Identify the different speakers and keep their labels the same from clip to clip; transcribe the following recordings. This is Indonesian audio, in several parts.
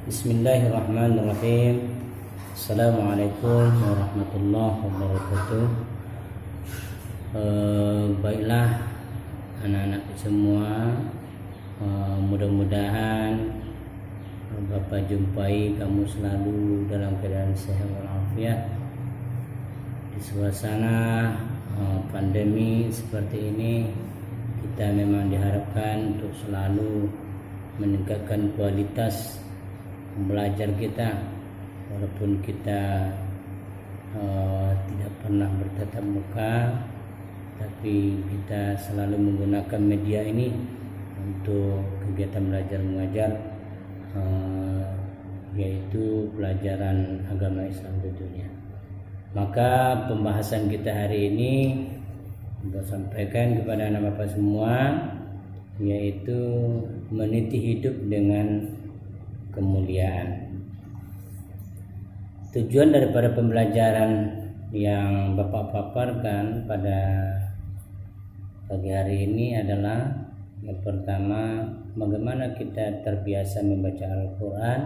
Speaker 1: Bismillahirrahmanirrahim. Assalamualaikum warahmatullahi wabarakatuh. Baiklah anak-anak semua, mudah-mudahan Bapak jumpai kamu selalu dalam keadaan sehat walafiat. Di suasana pandemi seperti ini, kita memang diharapkan untuk selalu meningkatkan kualitas belajar kita, walaupun kita tidak pernah bertatap muka, tapi kita selalu menggunakan media ini untuk kegiatan belajar mengajar, yaitu pelajaran agama Islam tentunya. Maka pembahasan kita hari ini saya sampaikan kepada anak bapak semua, yaitu meniti hidup dengan kemuliaan. Tujuan daripada pembelajaran yang Bapak paparkan pada pagi hari ini adalah yang pertama, bagaimana kita terbiasa membaca Al-Quran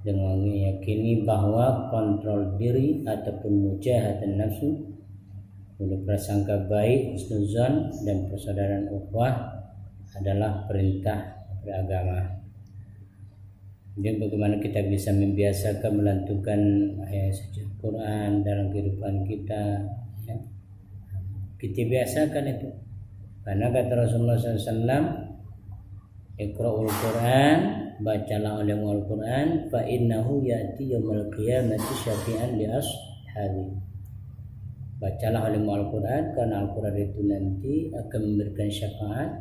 Speaker 1: dengan meyakini bahwa kontrol diri ataupun mujahadah nafsu, oleh prasangka baik, husnuzon dan persaudaraan ukhuwah adalah perintah beragama. Jadi bagaimana kita bisa membiasakan melantunkan ayat suci Al-Quran dalam kehidupan kita, ya. Kita biasakan itu, karena kata Rasulullah SAW, Iqra'ul Quran, bacalah oleh Al-Quran, fa innahu ya'ti yaumil qiyamati syafi'an li ashabi. Bacalah oleh Al-Quran, karena Al-Quran itu nanti akan memberikan syafaat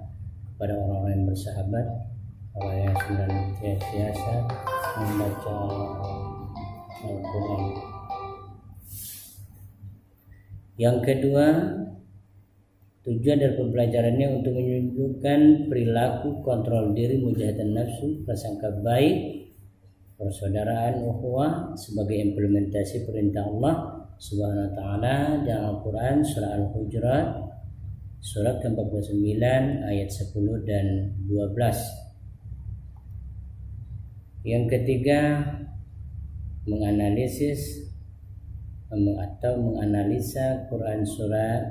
Speaker 1: kepada orang-orang yang bersahabat, orang yang sudah biasa membaca Al-Quran. Yang kedua, tujuan dari pembelajarannya untuk menunjukkan perilaku kontrol diri, mujahadah nafsu, prasangka baik, persaudaraan ukhuwah sebagai implementasi perintah Allah Subhanahu wa taala dalam Al-Quran surah Al-Hujurat surat ke-49 ayat 10 dan 12. Yang ketiga, menganalisis atau menganalisa Quran surat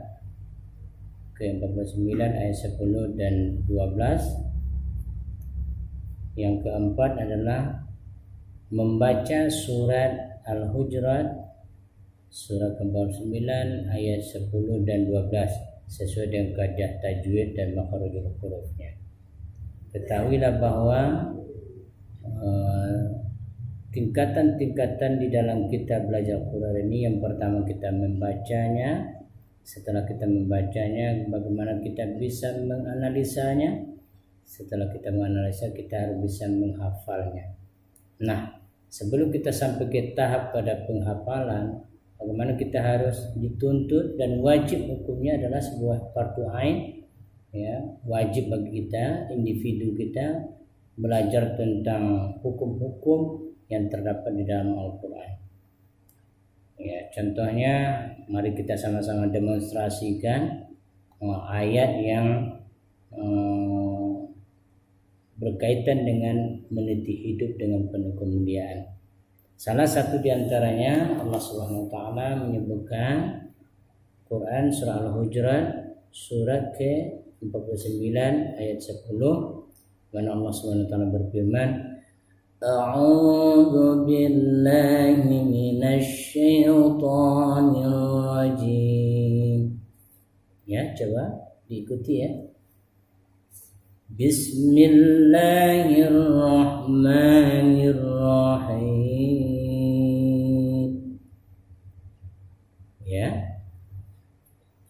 Speaker 1: ke-49 ayat 10 dan 12. Yang keempat adalah membaca surat Al-Hujurat surat ke-49 ayat 10 dan 12 sesuai dengan kaedah tajwid dan makharijul hurufnya. Ketahuilah bahwa tingkatan-tingkatan di dalam kita belajar Quran ini, yang pertama kita membacanya. Setelah kita membacanya, bagaimana kita bisa menganalisanya. Setelah kita menganalisa, kita harus bisa menghafalnya. Nah, sebelum kita sampai ke tahap pada penghafalan, bagaimana kita harus dituntut dan wajib hukumnya adalah sebuah fardu ain, ya, wajib bagi kita, individu kita, belajar tentang hukum-hukum yang terdapat di dalam Al-Quran. Ya, contohnya, mari kita sama-sama demonstrasikan ayat yang berkaitan dengan meniti hidup dengan penuh kemuliaan. Salah satu di antaranya Allah Subhanahu wa taala menyebutkan Quran surah Al-Hujurat surat ke-49 ayat 10, mana Allah Subhanahu wa taala berfirman, A'udzu billahi minasy syaithanir rajim. Ya, coba diikuti ya. Bismillahirrahmanirrahim. Ya.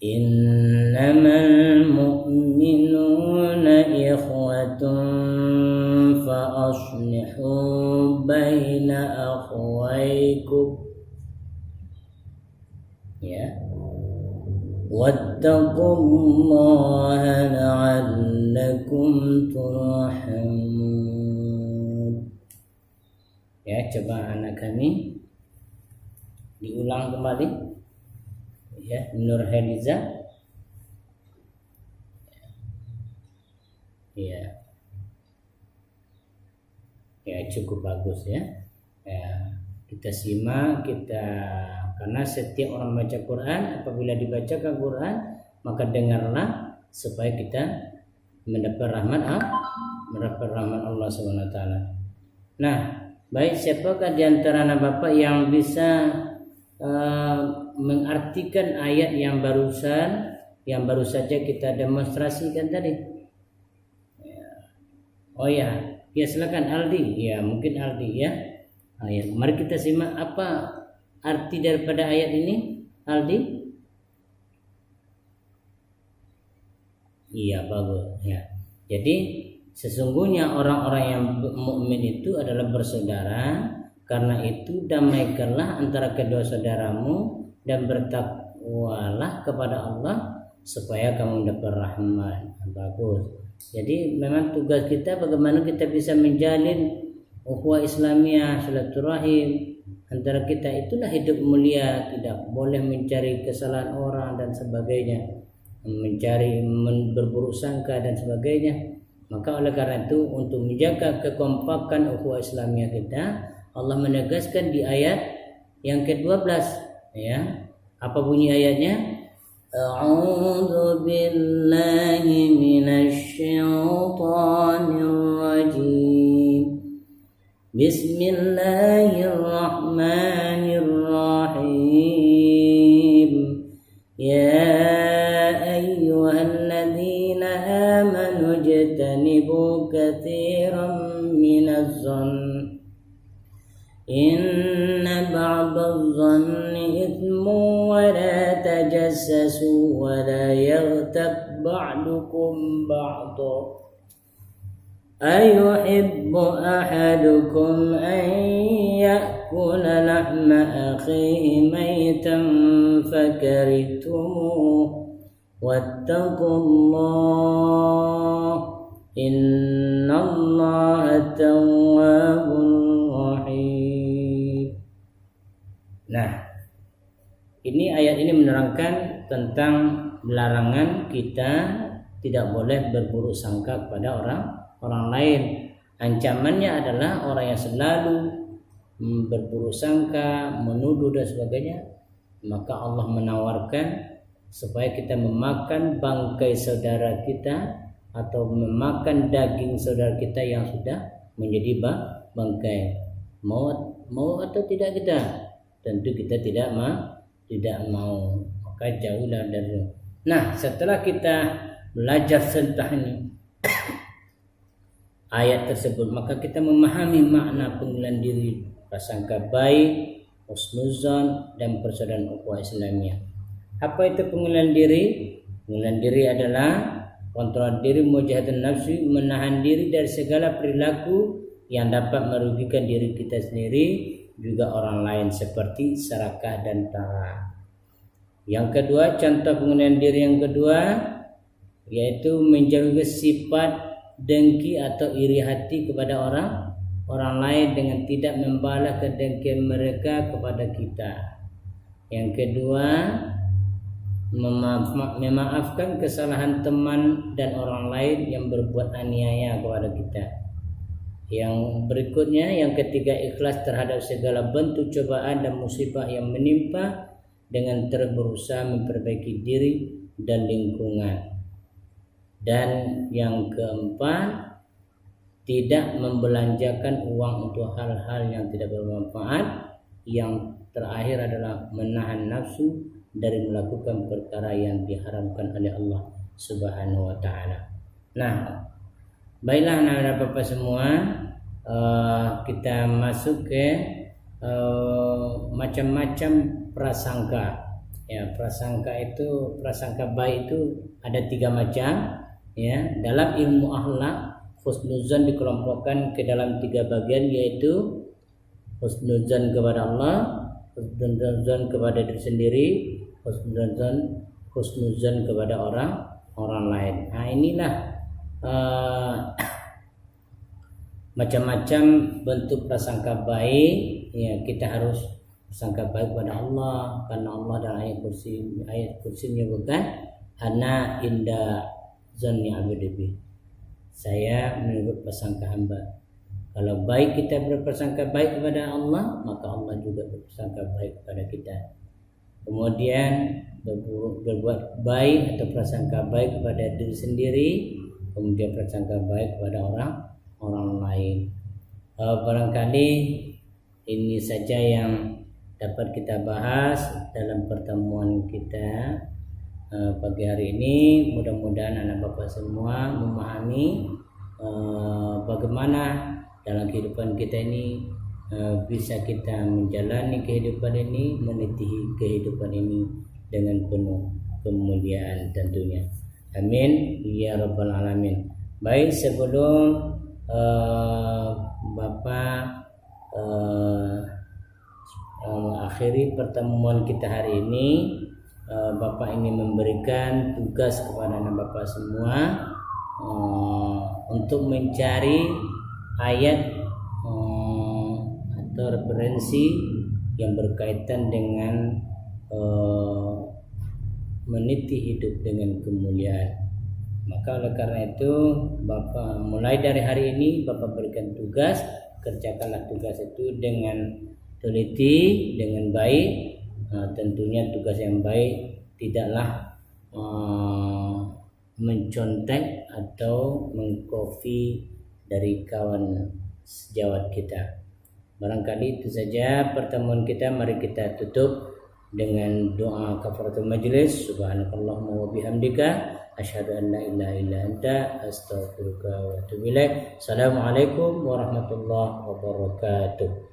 Speaker 1: Innamal mu'minuna ikhwatun fa aslihu baina akhwaykum. Ya. Wattaqullaha la'allakum turhamun. Ya, coba anak kami diulang kembali. Ya, Nur Heliza. Ya. ya cukup bagus ya. Kita simak, karena setiap orang baca Quran, apabila dibacakan Quran maka dengarlah supaya kita mendapat rahmat Allah Subhanahu wa taala. Nah, baik, siapakah di antara anak Bapak yang bisa mengartikan ayat yang baru saja kita demonstrasikan tadi? Oh ya, silakan Aldi. Ya, mungkin Aldi ya. Ya, mari kita simak apa arti daripada ayat ini, Aldi. Iya, bagus ya. Jadi sesungguhnya orang-orang yang mukmin itu adalah bersaudara. Karena itu damaikanlah antara kedua saudaramu dan bertakwalah kepada Allah supaya kamu dapat rahmat. Bagus. Jadi memang tugas kita bagaimana kita bisa menjalin ukhuwah Islamiyah, silaturahim antara kita, itulah hidup mulia. Tidak boleh mencari kesalahan orang dan sebagainya, mencari berburuk sangka dan sebagainya. Maka oleh karena itu, untuk menjaga kekompakan ukhuwah Islamiyah kita, Allah menegaskan di ayat yang ke-12 ya. Apa bunyi ayatnya? A'udzu billahi minasy syaithanir rajim. Bismillahirrahmanirrahim. Ya ayyuhalladzina amanu ijtanibu katsiran minadh-dhann inna ba'dadh-dhanni ithmun wa la tajassasu wa la yaghtab ba'dukum ba'dha أيحب أحدكم أن يأكل لحم أخيه ميتا فكرهتموه واتقوا الله إن الله تواب رحيم. Nah, ini ayat ini menerangkan tentang larangan kita tidak boleh berburuk sangka kepada orang lain. Ancamannya adalah orang yang selalu berburuk sangka, menuduh dan sebagainya. Maka Allah menawarkan supaya kita memakan bangkai saudara kita atau memakan daging saudara kita yang sudah menjadi bangkai. Mau atau tidak kita? Tentu kita tidak mau. Maka jauhlah dari. Nah, setelah kita belajar tentang ayat tersebut, maka kita memahami makna pengenalan diri, prasangka baik, husnuzan, dan persaudaraan ukhuwah Islamiyah. Apa itu pengenalan diri? Pengenalan diri adalah kontrol diri, mujahadah nafsu, menahan diri dari segala perilaku yang dapat merugikan diri kita sendiri juga orang lain, seperti serakah dan ta'ah. Yang kedua, contoh pengenalan diri yang kedua yaitu menjauhi sifat dengki atau iri hati kepada orang lain dengan tidak membalas kedengkian mereka kepada kita. Yang kedua, memaafkan kesalahan teman dan orang lain yang berbuat aniaya kepada kita. Yang berikutnya, yang ketiga, ikhlas terhadap segala bentuk cobaan dan musibah yang menimpa dengan terus berusaha memperbaiki diri dan lingkungan. Dan yang keempat, tidak membelanjakan uang untuk hal-hal yang tidak bermanfaat. Yang terakhir adalah menahan nafsu dari melakukan perkara yang diharamkan oleh Allah Subhanahu wa taala. Nah, baiklah anak-anak Bapak semua, kita masuk ke macam-macam prasangka. Ya, prasangka baik itu ada 3 macam. Ya, dalam ilmu akhlak, husnuzan dikelompokkan ke dalam 3 bagian, yaitu husnuzan kepada Allah, husnuzan kepada diri sendiri, husnuzan kepada orang lain. Nah, inilah macam-macam bentuk prasangka baik. Ya, kita harus prasangka baik kepada Allah, karena Allah dalam ayat kursi menyebutkan ana inda zanni abdi, saya menurut prasangka hamba. Kalau baik kita berprasangka baik kepada Allah, maka Allah juga berprasangka baik kepada kita. Kemudian berbuat baik atau prasangka baik kepada diri sendiri, kemudian prasangka baik kepada orang lain. Barangkali ini saja yang dapat kita bahas dalam pertemuan kita pagi hari ini. Mudah-mudahan anak bapak semua memahami bagaimana dalam kehidupan kita ini bisa kita menjalani kehidupan ini, meniti kehidupan ini dengan penuh kemuliaan tentunya. Amin ya rabbal alamin. Baik, sebelum Bapak akhiri pertemuan kita hari ini, Bapak ingin memberikan tugas kepada anak Bapak semua untuk mencari ayat atau referensi yang berkaitan dengan meniti hidup dengan kemuliaan. Maka oleh karena itu Bapak mulai dari hari ini Bapak berikan tugas, kerjakanlah tugas itu dengan teliti, dengan baik. Tentunya tugas yang baik tidaklah mencontek atau mengcopy dari kawan sejawat kita. Barangkali itu saja pertemuan kita. Mari kita tutup dengan doa kafaratul majlis. Subhanakallahumma wa bihamdika asyhadu an la ilaha illa anta astaghfiruka wa atubu ilaik. Assalamualaikum warahmatullahi wabarakatuh.